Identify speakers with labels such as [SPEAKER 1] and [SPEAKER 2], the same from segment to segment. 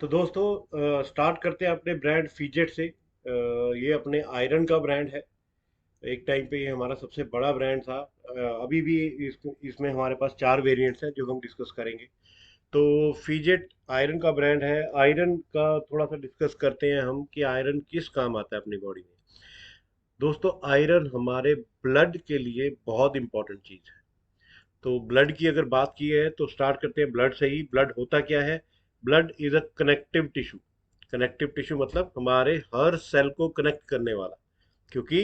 [SPEAKER 1] तो दोस्तों स्टार्ट करते हैं अपने ब्रांड फीजेट से। ये अपने आयरन का ब्रांड है। एक टाइम पे ये हमारा सबसे बड़ा ब्रांड था। अभी भी इसमें हमारे पास 4 वेरिएंट्स हैं जो हम डिस्कस करेंगे। तो फीजेट आयरन का ब्रांड है। आयरन का थोड़ा सा डिस्कस करते हैं हम कि आयरन किस काम आता है अपनी बॉडी में। दोस्तों आयरन हमारे ब्लड के लिए बहुत इंपॉर्टेंट चीज़ है। तो ब्लड की अगर बात की है तो स्टार्ट करते हैं ब्लड से ही। ब्लड होता क्या है? Blood is a connective tissue. Connective tissue मतलब हमारे हर सेल को कनेक्ट करने वाला। क्योंकि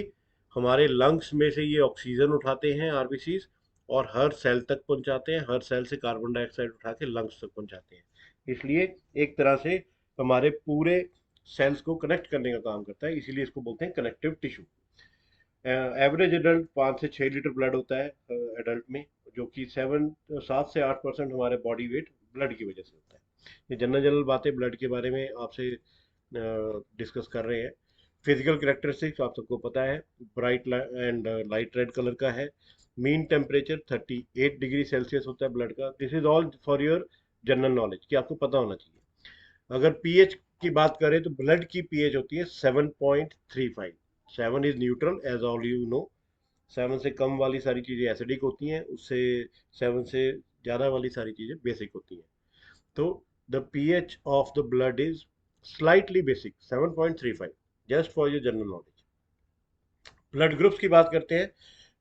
[SPEAKER 1] हमारे लंग्स में से ये ऑक्सीजन उठाते हैं आरबीसीज, और हर सेल तक पहुंचाते हैं। हर सेल से कार्बन डाइऑक्साइड उठा के लंग्स तक पहुंचाते हैं। इसलिए एक तरह से हमारे पूरे सेल्स को कनेक्ट करने का काम करता है, इसीलिए इसको बोलते हैं कनेक्टिव टिश्यू। एवरेज एडल्ट 5 से 6 लीटर ब्लड होता है एडल्ट में, जो कि 7 से 8% हमारे बॉडी वेट ब्लड की वजह से होता है। ये जनरल जनरल बातें ब्लड के बारे में आपसे डिस्कस कर रहे हैं। फिजिकल करेक्टरिस्टिक्स आप सबको पता है। Bright and light red colour का है। मीन टेम्परेचर 38 डिग्री सेल्सियस होता है ब्लड का। This is all for your general knowledge कि आपको पता होना चाहिए। अगर पीएच की बात करें तो ब्लड की पीएच होती है 7.35। 7 is neutral as all you know. 7 से कम वाली सारी चीज़ें एसिडिक होती हैं, उससे 7 से ज़्यादा वाली सारी चीज़ें बेसिक होती हैं। तो the pH of the blood is slightly basic 7.35, just for your general knowledge. Blood groups की बात करते हैं।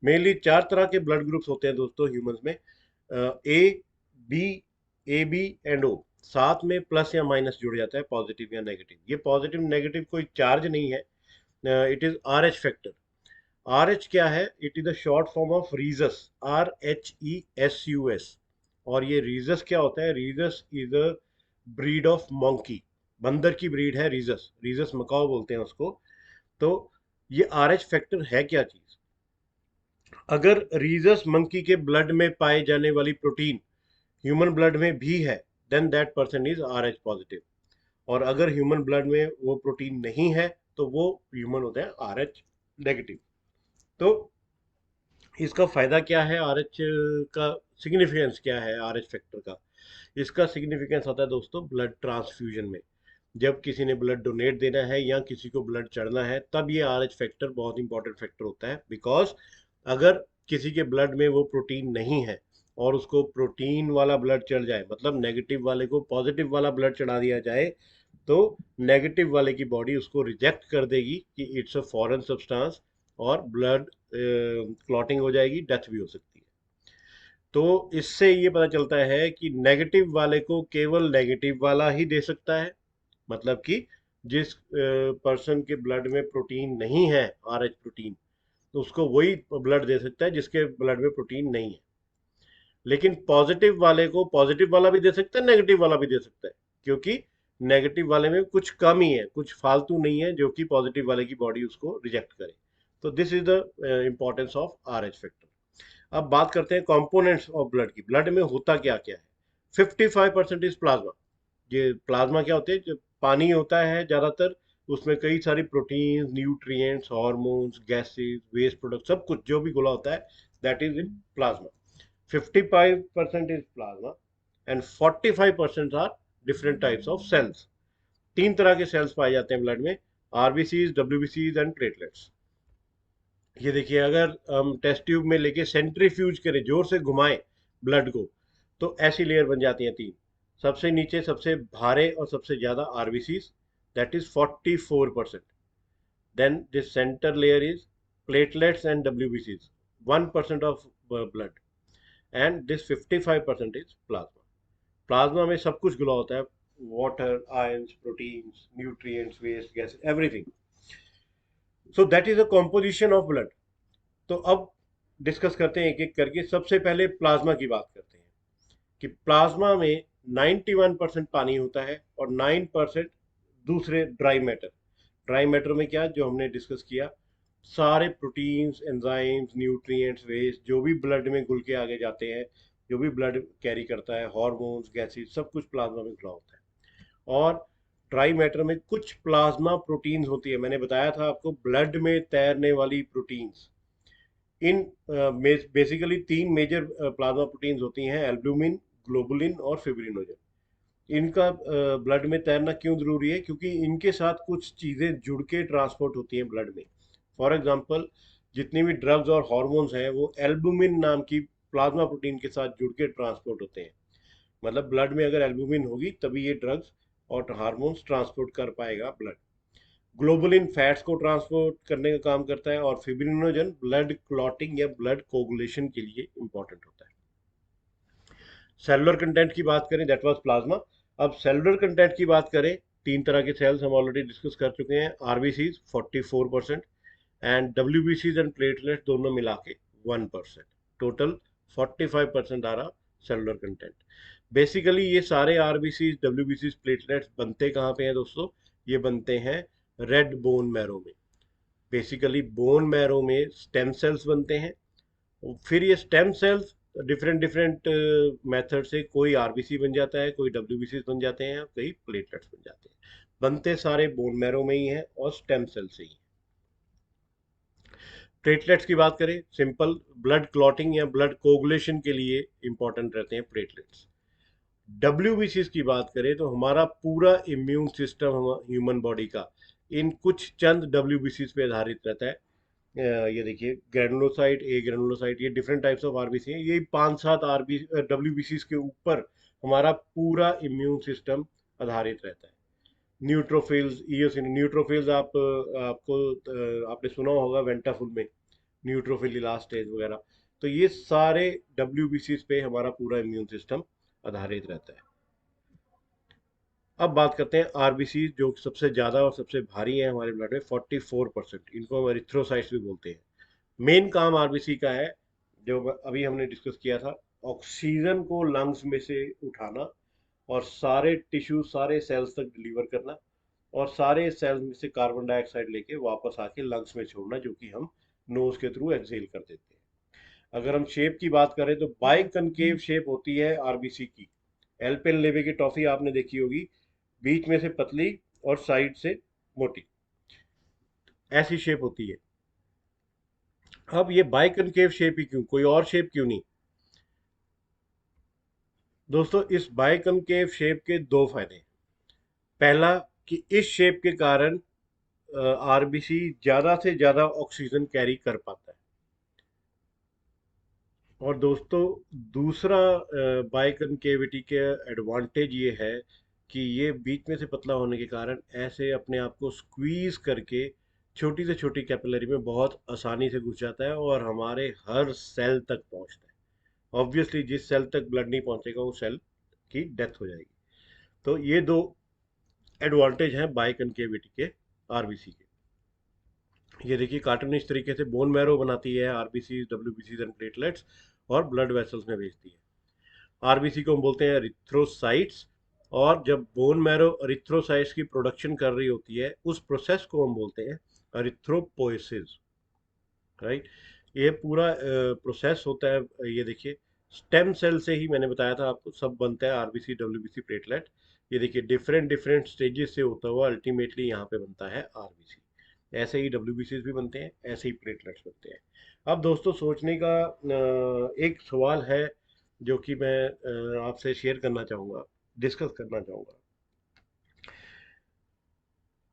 [SPEAKER 1] मेनली 4 तरह के ब्लड ग्रुप्स होते हैं दोस्तों ह्यूमंस में। ए, बी, ए बी एंड ओ। साथ में प्लस या माइनस जुड़ जाता है, पॉजिटिव या नेगेटिव। ये पॉजिटिव नेगेटिव कोई चार्ज नहीं है। It is R H factor. R H क्या है? It is the short form of rhesus. RHESUS। और ये रीजस क्या होता है? Rhesus is a breed of monkey. बंदर की ब्रीड है रीजस। रीजस मकाओ बोलते हैं उसको। तो ये आर एच फैक्टर है क्या चीज? अगर रीजस मंकी के ब्लड में पाए जाने वाली प्रोटीन ह्यूमन ब्लड में भी है, then that person is R H positive. और अगर ह्यूमन ब्लड में वो प्रोटीन नहीं है तो वो ह्यूमन होता है आर एच नेगेटिव। तो इसका फायदा क्या है? आर एच का सिग्निफिकेंस क्या है आर एच फैक्टर का? इसका सिग्निफिकेंस आता है दोस्तों ब्लड ट्रांसफ्यूजन में। जब किसी ने ब्लड डोनेट देना है या किसी को ब्लड चढ़ना है, तब ये आर एच फैक्टर बहुत इंपॉर्टेंट फैक्टर होता है। बिकॉज अगर किसी के ब्लड में वो प्रोटीन नहीं है और उसको प्रोटीन वाला ब्लड चढ़ जाए, मतलब नेगेटिव वाले को पॉजिटिव वाला ब्लड चढ़ा दिया जाए, तो नेगेटिव वाले की बॉडी उसको रिजेक्ट कर देगी कि इट्स अ फॉरेन सब्सटेंस, और ब्लड क्लॉटिंग हो जाएगी, डेथ भी हो सकती है। तो इससे ये पता चलता है कि नेगेटिव वाले को केवल नेगेटिव वाला ही दे सकता है। मतलब कि जिस पर्सन के ब्लड में प्रोटीन नहीं है, आर एच प्रोटीन, तो उसको वही ब्लड दे सकता है जिसके ब्लड में प्रोटीन नहीं है। लेकिन पॉजिटिव वाले को पॉजिटिव वाला भी दे सकता है, नेगेटिव वाला भी दे सकता है। क्योंकि नेगेटिव वाले में कुछ कम ही है, कुछ फालतू नहीं है जो कि पॉजिटिव वाले की बॉडी उसको रिजेक्ट करे। तो this is the importance of are H factor. अब बात करते हैं कंपोनेंट्स ऑफ ब्लड की। ब्लड में होता क्या क्या है? 55% इज प्लाज्मा। ये प्लाज्मा क्या होते हैं? जो पानी होता है ज्यादातर, उसमें कई सारी proteins, nutrients, hormones, gases, waste product, सब कुछ जो भी घुला होता है, that is in plasma. 55% is plasma and 45% are different types of cells. 3 तरह के सेल्स पाए जाते हैं ब्लड में: आरबीसीज, डब्ल्यूबीसीज एंड प्लेटलेट्स। ये देखिए, अगर हम टेस्ट ट्यूब में लेके सेंट्रीफ्यूज करें, जोर से घुमाएं ब्लड को, तो ऐसी लेयर बन जाती हैं 3। सबसे नीचे सबसे भारे और सबसे ज्यादा RBCs, that is 44%। Then this centre layer is platelets and डब्ल्यूबीसीज, 1% of blood. And this 55% is plasma. Plasma में सब कुछ घुला होता है: water, ions, proteins, nutrients, waste, gas, everything. So that is the composition of blood. तो अब discuss करते हैं एक एक करके। सबसे पहले प्लाज्मा की बात करते हैं कि प्लाज्मा में 91% पानी होता है और 9% दूसरे ड्राई मैटर। ड्राई मैटर में क्या, जो हमने डिस्कस किया, सारे प्रोटीन्स, एंजाइम्स, न्यूट्रिएंट्स, वेस्ट, जो भी ब्लड में घुल के आगे जाते हैं, जो भी ब्लड कैरी करता है, हार्मोन्स, गैसेस, सब कुछ प्लाज्मा में घुला होता है। और ड्राई मैटर में कुछ प्लाज्मा प्रोटीन्स होती है। मैंने बताया था आपको, ब्लड में तैरने वाली प्रोटीन्स। इन बेसिकली 3 मेजर प्लाज्मा प्रोटीन्स होती हैं: एल्ब्यूमिन, ग्लोबुलिन और फिब्रिनोजन। इनका ब्लड में तैरना क्यों जरूरी है? क्योंकि इनके साथ कुछ चीजें जुड़ के ट्रांसपोर्ट होती हैं ब्लड में। फॉर एग्जांपल, जितनी भी ड्रग्स और हार्मोन्स हैं वो एल्बुमिन नाम की प्लाज्मा प्रोटीन के साथ जुड़ के ट्रांसपोर्ट होते हैं। मतलब ब्लड में अगर एल्बुमिन होगी तभी ये ड्रग्स और हार्मोन्स ट्रांसपोर्ट कर पाएगा ब्लड। ग्लोबुलिन फैट्स को ट्रांसपोर्ट करने का काम करता है, और फिब्रिनोजन ब्लड क्लॉटिंग या ब्लड कोगुलेशन के लिए इंपॉर्टेंट होता है। सेलुलर कंटेंट की बात करें, दैट वाज प्लाज्मा। अब सेलुलर कंटेंट की बात करें, तीन तरह के सेल्स हम ऑलरेडी डिस्कस कर चुके हैं। आरबीसीज 44% एंड डब्ल्यूबीसीज एंड प्लेटलेट्स दोनों मिला के 1%। टोटल 45% आ रहा सेलुलर कंटेंट। बेसिकली ये सारे आरबीसीज डब्ल्यूबीसीज प्लेटलेट्स बनते कहाँ पे हैं दोस्तों? ये बनते हैं रेड बोन मैरो में। बेसिकली बोन मैरो में स्टेम सेल्स बनते हैं। फिर ये stem cells different different method से, कोई आरबीसी बन जाता है, कोई डब्ल्यूबीसी बन जाते हैं, कई प्लेटलेट्स बन जाते हैं। बनते सारे बोन मैरो में ही हैं और स्टेम सेल से ही। प्लेटलेट्स की बात करें, सिंपल ब्लड क्लॉटिंग या ब्लड कोगुलेशन के लिए इंपॉर्टेंट रहते हैं प्लेटलेट्स। डब्ल्यूबीसी की बात करें तो हमारा पूरा इम्यून सिस्टम ह्यूमन बॉडी का इन कुछ चंद डब्ल्यूबीसी पे आधारित रहता है। ये देखिए, ग्रेनुलोसाइट, ए ग्रेनुलोसाइट, ये डिफरेंट टाइप्स ऑफ आरबीसी हैं। ये 5-7 आरबी डब्ल्यूबीसी के ऊपर हमारा पूरा इम्यून सिस्टम आधारित रहता है। न्यूट्रोफिल्स, ईओसिन न्यूट्रोफिल्स, आपने सुना होगा वेंटाफुल में न्यूट्रोफिल इलास्टेज वगैरह। तो ये सारे डब्ल्यूबीसी पे हमारा पूरा इम्यून सिस्टम आधारित रहता है। अब बात करते हैं आरबीसी, जो सबसे ज्यादा और सबसे भारी है हमारे ब्लड में, 44%। इनको हम एरिथ्रोसाइट्स भी बोलते हैं। मेन काम आरबीसी का है, जो अभी हमने डिस्कस किया था, ऑक्सीजन को लंग्स में से उठाना और सारे टिश्यू, सारे सेल्स तक डिलीवर करना, और सारे सेल्स में से कार्बन डाइऑक्साइड लेके वापस आके लंग्स में छोड़ना, जो कि हम नोज के थ्रू एक्सहेल कर देते हैं। अगर हम शेप की बात करें तो बाई कनकेव शेप होती है आरबीसी की। एल्पेनलेबे की टॉफी आपने देखी होगी, बीच में से पतली और साइड से मोटी, ऐसी शेप होती है। अब ये बाई कनकेव शेप ही क्यों, कोई और शेप क्यों नहीं? दोस्तों, इस बाई कनकेव शेप के दो फायदे हैं। पहला, कि इस शेप के कारण आरबीसी ज्यादा से ज्यादा ऑक्सीजन कैरी कर पाता है। और दोस्तों, दूसरा बाई कनकेविटी के एडवांटेज ये है कि ये बीच में से पतला होने के कारण ऐसे अपने आप को स्क्वीज करके छोटी से छोटी कैपिलरी में बहुत आसानी से घुस जाता है और हमारे हर सेल तक पहुंचता है। ऑब्वियसली जिस सेल तक ब्लड नहीं पहुंचेगा वो सेल की डेथ हो जाएगी। तो ये दो एडवांटेज हैं बाई कनकेविटी के आरबीसी के। ये देखिए, कार्टन इस तरीके से बोन मैरो बनाती है आरबीसी, डब्ल्यूबीसी एंड प्लेटलेट्स, और ब्लड वेसल्स में भेजती है। आरबीसी को हम बोलते हैं एरिथ्रोसाइट्स, और जब बोन मैरो एरिथ्रोसाइट्स की प्रोडक्शन कर रही होती है उस प्रोसेस को हम बोलते हैं एरिथ्रोपोइसिस। राइट। ये पूरा प्रोसेस होता है। ये देखिए, स्टेम सेल से ही मैंने बताया था आपको सब बनता है आरबीसी, डब्ल्यूबीसी, प्लेटलेट। ये देखिए, डिफरेंट डिफरेंट स्टेजेस से होता हुआ अल्टीमेटली यहाँ पे बनता है आरबीसी। ऐसे ही डब्ल्यूबीसी भी बनते हैं, ऐसे ही प्लेटलेट्स बनते हैं। अब दोस्तों, सोचने का एक सवाल है जो कि मैं आपसे शेयर करना चाहूँगा, डिस्कस करना चाहूँगा।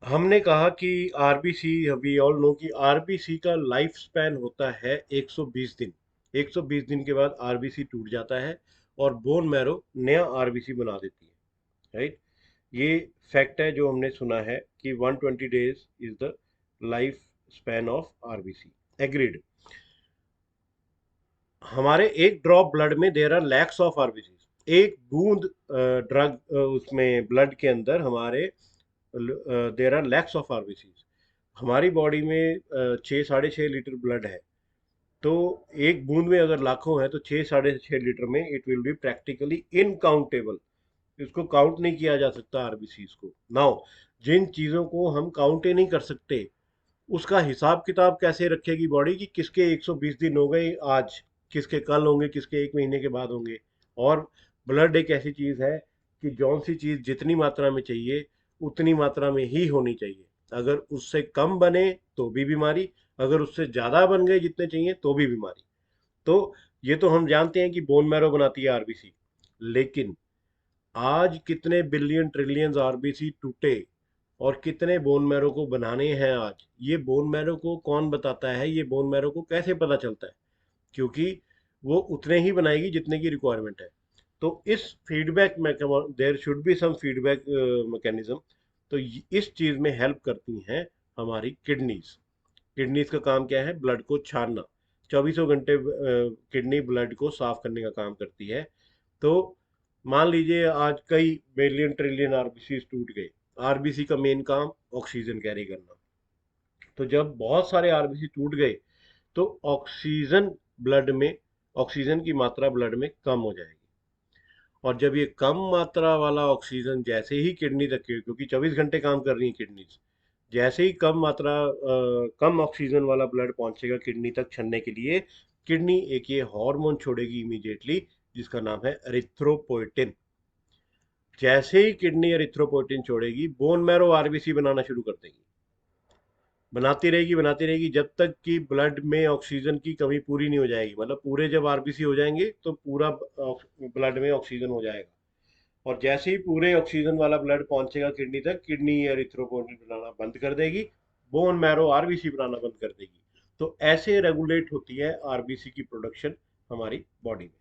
[SPEAKER 1] हमने कहा कि आरबीसी, वी ऑल नो कि आरबीसी का लाइफ स्पैन होता है 120 दिन। 120 दिन के बाद आरबीसी टूट जाता है और बोन मैरो नया आरबीसी बना देती है। राइट। ये फैक्ट है जो हमने सुना है कि 120 days is the life span of RBC. Agreed. हमारे एक ड्रॉप ब्लड में there are lakhs of RBC. एक बूंद ड्रग उसमें ब्लड के अंदर हमारे there are lakhs of RBC. हमारी बॉडी में 6-6.5 लीटर ब्लड है। तो एक बूंद में अगर लाखों है तो 6-6.5 लीटर में इट विल बी प्रैक्टिकली इनकाउंटेबल। इसको काउंट नहीं किया जा सकता आरबीसी को। नाउ, जिन चीज़ों को हम काउंट ही नहीं कर सकते, उसका हिसाब किताब कैसे रखेगी बॉडी कि किसके 120 दिन हो गए आज, किसके कल होंगे, किसके 1 महीने के बाद होंगे। और ब्लड एक ऐसी चीज़ है कि जौन सी चीज़ जितनी मात्रा में चाहिए उतनी मात्रा में ही होनी चाहिए। अगर उससे कम बने तो भी बीमारी, अगर उससे ज़्यादा बन गए जितने चाहिए तो भी बीमारी। तो ये तो हम जानते हैं कि बोन मैरो बनाती है आरबीसी। लेकिन आज कितने बिलियन ट्रिलियंस आरबीसी टूटे और कितने बोन मैरो को बनाने हैं आज, ये बोन मैरो को कौन बताता है, ये बोन मैरो को कैसे पता चलता है? क्योंकि वो उतने ही बनाएगी जितने की रिक्वायरमेंट है। तो इस फीडबैक में there should be some feedback mechanism. तो इस चीज में हेल्प करती हैं हमारी किडनीज। किडनीज का काम क्या है? ब्लड को छानना। चौबीसों घंटे किडनी ब्लड को साफ करने का काम करती है। तो मान लीजिए आज कई बिलियन ट्रिलियन आरबीसी टूट गए। आरबीसी का मेन काम ऑक्सीजन कैरी करना। तो जब बहुत सारे आरबीसी टूट गए तो ऑक्सीजन ब्लड में, ऑक्सीजन की मात्रा ब्लड में कम हो जाएगी। और जब ये कम मात्रा वाला ऑक्सीजन जैसे ही किडनी तक, क्योंकि 24 घंटे काम कर रही है किडनी, जैसे ही कम ऑक्सीजन वाला ब्लड पहुंचेगा किडनी तक छनने के लिए, किडनी एक ये हार्मोन छोड़ेगी इमीडिएटली, जिसका नाम है एरिथ्रोपोइटिन। जैसे ही किडनी एरिथ्रोपोइटिन छोड़ेगी, बोन मैरो आरबीसी बनाना शुरू कर देगी। बनाती रहेगी जब तक कि ब्लड में ऑक्सीजन की कमी पूरी नहीं हो जाएगी। मतलब पूरे जब आरबीसी हो जाएंगे तो पूरा ब्लड में ऑक्सीजन हो जाएगा। और जैसे ही पूरे ऑक्सीजन वाला ब्लड पहुंचेगा किडनी तक, किडनी एरिथ्रोपोइटिन बनाना बंद कर देगी, बोन मैरो आरबीसी बनाना बंद कर देगी। तो ऐसे रेगुलेट होती है आरबीसी की प्रोडक्शन हमारी बॉडी में।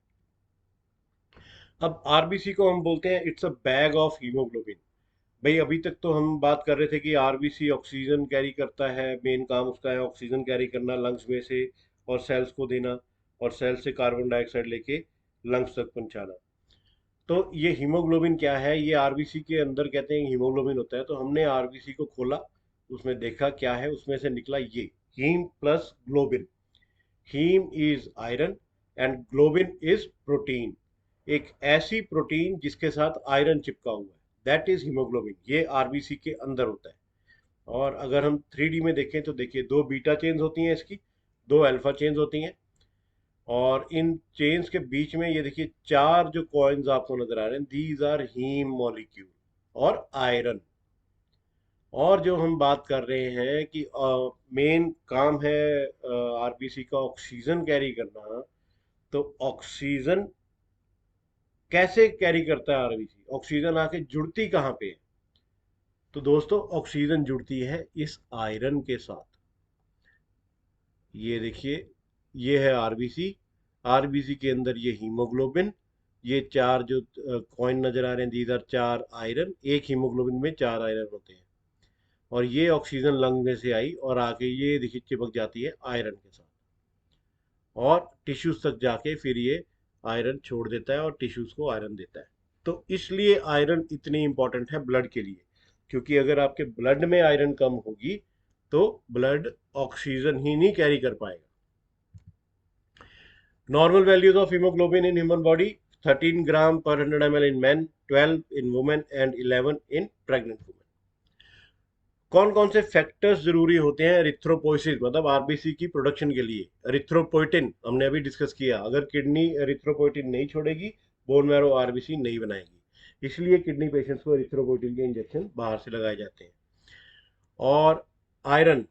[SPEAKER 1] अब आरबीसी को हम बोलते हैं it's a bag of haemoglobin. भाई अभी तक तो हम बात कर रहे थे कि आरबीसी ऑक्सीजन कैरी करता है, मेन काम उसका है ऑक्सीजन कैरी करना लंग्स में से और सेल्स को देना, और सेल्स से कार्बन डाइऑक्साइड लेके लंग्स तक पहुंचाना। तो ये हीमोग्लोबिन क्या है? ये आरबीसी के अंदर कहते हैं हीमोग्लोबिन होता है। तो हमने आरबीसी को खोला, उसमें देखा क्या है, उसमें से निकला ये haem plus globin. Haem is iron and globin is protein. एक ऐसी प्रोटीन जिसके साथ आयरन चिपका हुआ है, दैट इज हीमोग्लोबिन। ये आरबीसी के अंदर होता है। और अगर हम 3D में देखें तो देखिए, दो बीटा चेन्स होती हैं इसकी, दो अल्फा चेन्स होती हैं। और इन चेन्स के बीच में ये देखिए चार जो कॉइन्स आपको नजर आ रहे हैं, दीज आर हीम मॉलिक्यूल और आयरन। और जो हम बात कर रहे हैं कि मेन काम है आरबीसी का ऑक्सीजन कैरी करना। तो ऑक्सीजन कैसे कैरी करता है आरबीसी? ऑक्सीजन आके जुड़ती कहाँ पे है? तो दोस्तों ऑक्सीजन जुड़ती है इस आयरन के साथ। ये देखिए, ये है आरबीसी। आरबीसी के अंदर ये हीमोग्लोबिन, ये चार जो कॉइन नजर आ रहे हैं, दीज आर चार आयरन। एक हीमोग्लोबिन में चार आयरन होते हैं। और ये ऑक्सीजन लंग में से आई और आके ये देखिए चिपक जाती है आयरन के साथ, और टिश्यूज तक जाके फिर ये आयरन छोड़ देता है और टिश्यूज को आयरन देता है। तो इसलिए आयरन इतनी इंपॉर्टेंट है ब्लड के लिए, क्योंकि अगर आपके ब्लड में आयरन कम होगी तो ब्लड ऑक्सीजन ही नहीं कैरी कर पाएगा। Normal values of haemoglobin in human body: 13 ग्राम पर 100 ml in man, 12 in women and 11 in pregnant women. कौन कौन से फैक्टर्स जरूरी होते हैं एरिथ्रोपोइसिस मतलब आरबीसी की प्रोडक्शन के लिए? एरिथ्रोपोइटिन हमने अभी डिस्कस किया, अगर किडनी एरिथ्रोपोइटिन नहीं छोड़ेगी, बोन मैरो आरबीसी नहीं बनाएगी। इसलिए किडनी पेशेंट्स को एरिथ्रोपोइटिन के इंजेक्शन बाहर से लगाए जाते हैं। और iron,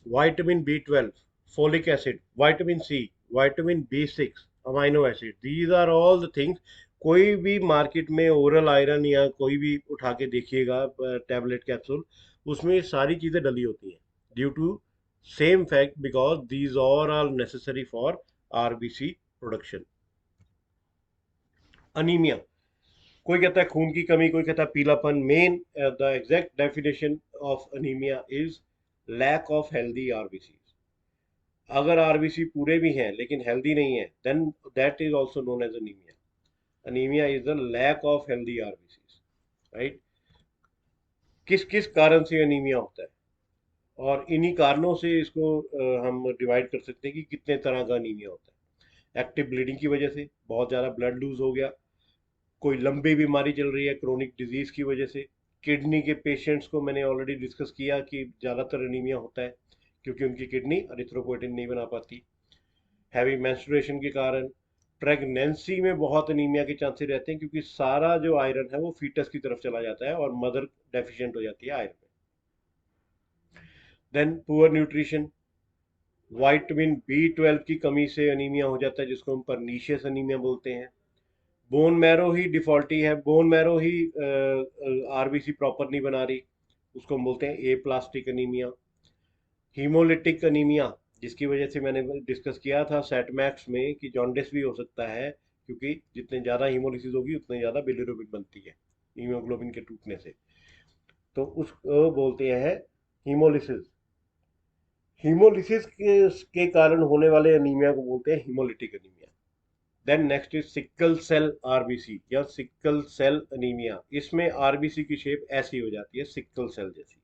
[SPEAKER 1] vitamin B 12, folic acid, vitamin C, vitamin B 6, amino acid, these are all the things. कोई भी मार्केट में ओरल आयरन या कोई भी उठा के देखिएगा टैबलेट कैप्सूल, उसमें ये सारी चीजें डली होती हैं, due to same fact, because these are are necessary for RBC production. Anaemia, कोई कहता है खून की कमी, कोई कहता है पीलापन। Main the exact definition of anaemia is lack of healthy RBC. अगर आरबीसी पूरे भी हैं लेकिन हेल्दी नहीं है, then that is also known as anaemia. Anaemia is the lack of healthy RBC, right? किस किस कारण से अनीमिया होता है, और इन्हीं कारणों से इसको हम डिवाइड कर सकते हैं कि कितने तरह का अनीमिया होता है। एक्टिव ब्लीडिंग की वजह से बहुत ज़्यादा ब्लड लूज हो गया, कोई लंबी बीमारी चल रही है क्रोनिक डिजीज की वजह से। किडनी के पेशेंट्स को मैंने ऑलरेडी डिस्कस किया कि ज़्यादातर अनीमिया होता है क्योंकि उनकी किडनी एरिथ्रोपोइटिन नहीं बना पाती। हैवी मेंस्ट्रुएशन के कारण, प्रेगनेंसी में बहुत अनीमिया के चांसेस रहते हैं क्योंकि सारा जो आयरन है वो फीटस की तरफ चला जाता है और मदर डेफिशिएंट हो जाती है आयरन में। Then poor nutrition, vitamin B 12 की कमी से अनीमिया हो जाता है, जिसको हम परनीशियस अनीमिया बोलते हैं। बोन मैरो ही डिफॉल्टी है, बोन मैरो ही आरबीसी प्रॉपर नहीं बना रही, उसको हम बोलते हैं ए प्लास्टिक अनीमिया। हीमोलिटिक अनीमिया, जिसकी वजह से मैंने डिस्कस किया था सेटमैक्स में कि जॉन्डिस भी हो सकता है, क्योंकि जितने ज़्यादा हीमोलिसिस होगी उतने ज़्यादा बिलिरुबिन बनती है हीमोग्लोबिन के टूटने से। तो उसको बोलते हैं हीमोलिसिस। हीमोलिसिस के कारण होने वाले अनीमिया को बोलते हैं haemolytic anaemia. Then next is sickle cell RBC या सिक्कल सेल अनीमिया। इसमें आरबीसी की शेप ऐसी हो जाती है सिक्कल सेल जैसी।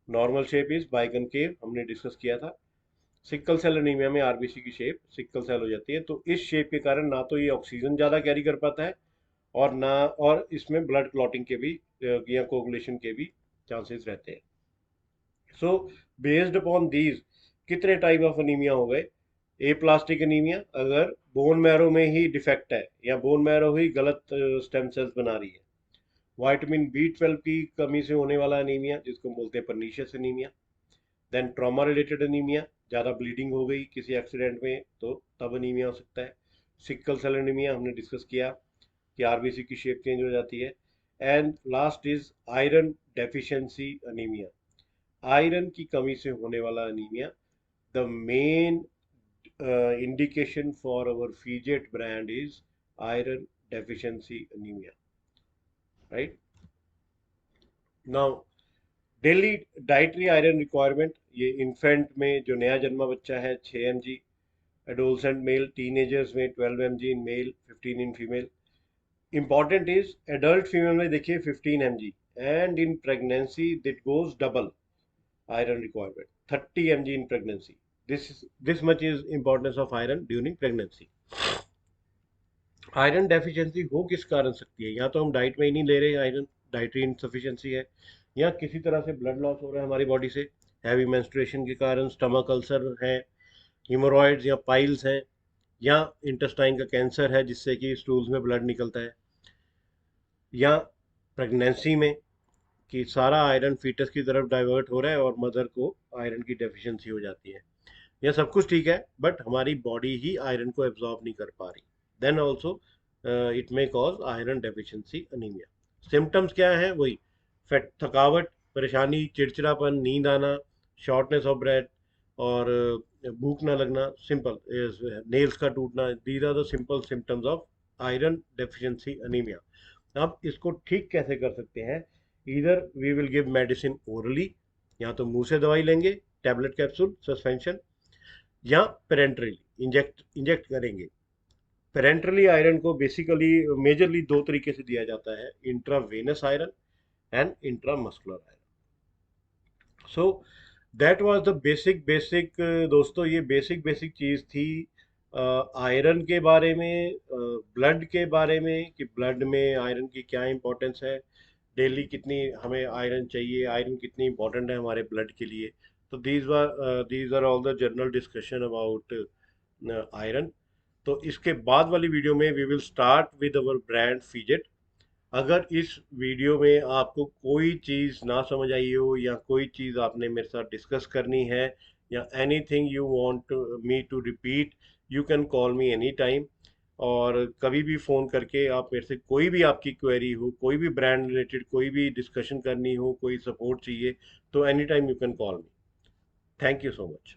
[SPEAKER 1] नॉर्मल शेप इज बाइकनकेव, हमने डिस्कस किया था। सिक्कल सेल एनीमिया में आरबीसी की शेप सिक्कल सेल हो जाती है। तो इस शेप के कारण ना तो ये ऑक्सीजन ज़्यादा कैरी कर पाता है, और ना, और इसमें ब्लड क्लॉटिंग के भी या कोगुलेशन के भी चांसेस रहते हैं। सो बेस्ड अपॉन दीज कितने टाइप ऑफ अनीमिया हो गए। ए प्लास्टिक अनीमिया, अगर बोन मैरो में ही डिफेक्ट है या बोन मैरो ही गलत स्टेम सेल्स बना रही है। विटामिन B12 की कमी से होने वाला अनीमिया, जिसको हम बोलते हैं pernicious anaemia. Then trauma related anaemia, ज़्यादा ब्लीडिंग हो गई किसी एक्सीडेंट में तो तब अनीमिया हो सकता है। सिक्कल सेल अनीमिया हमने डिस्कस किया कि आरबीसी की शेप चेंज हो जाती है। And last is iron deficiency anaemia, iron की कमी से होने वाला anaemia. The main indication for our Fijet brand is iron deficiency anemia, right? Now, daily dietary iron requirement, ये इन्फेंट में जो नया जन्मा बच्चा है 6 mg, एडोलसेंट मेल टीनेजर्स में 12 mg in male, 15 in female. Important is adult female में देखिए 15 mg, and in pregnancy it goes double iron requirement, 30 mg in pregnancy. This much is importance of iron during pregnancy. Iron deficiency हो किस कारण सकती है? या तो हम डाइट में ही नहीं ले रहे आयरन, डाइटरी इनसफिशिएंसी है, या किसी तरह से ब्लड लॉस हो रहा है हमारी बॉडी से, हैवी मेंस्ट्रुएशन के कारण, स्टमक अल्सर है, हीमोरॉइड्स या पाइल्स हैं, या इंटेस्टाइन का कैंसर है जिससे कि स्टूल्स में ब्लड निकलता है, या प्रेगनेंसी में कि सारा आयरन फीटस की तरफ डाइवर्ट हो रहा है और मदर को आयरन की डेफिशिएंसी हो जाती है। यह सब कुछ ठीक है, बट हमारी बॉडी ही आयरन को एब्जॉर्ब नहीं कर पा रही। Then also it may cause iron deficiency anaemia. Symptoms क्या है? वही फैट, थकावट, परेशानी, चिड़चिड़ापन, नींद आना, शॉर्टनेस ऑफ ब्रेथ, और भूख ना लगना, सिंपल, नेल्स का टूटना। These are the simple symptoms of iron deficiency anaemia. अब इसको ठीक कैसे कर सकते हैं? इधर we will give medicine orally, या तो मुंह से दवाई लेंगे, टैबलेट कैप्सूल सस्पेंशन, या पेरेंटरली इंजेक्ट इंजेक्ट करेंगे। पेरेंटरली आयरन को बेसिकली मेजरली दो तरीके से दिया जाता है, intravenous iron and intramuscular iron. So that was the basic दोस्तों, ये बेसिक चीज़ थी आयरन के बारे में, ब्लड के बारे में, कि ब्लड में आयरन की क्या इंपॉर्टेंस है, डेली कितनी हमें आयरन चाहिए, आयरन कितनी इंपॉर्टेंट है हमारे ब्लड के लिए। तो these are all the general discussion about iron. तो इसके बाद वाली वीडियो में we will start with our brand fidget. अगर इस वीडियो में आपको कोई चीज़ ना समझ आई हो, या कोई चीज़ आपने मेरे साथ डिस्कस करनी है, या anything you want me to repeat, you can call me any time. और कभी भी फ़ोन करके आप मेरे से कोई भी आपकी क्वेरी हो, कोई भी ब्रांड रिलेटेड कोई भी डिस्कशन करनी हो, कोई सपोर्ट चाहिए, तो any time you can call me. Thank you so much.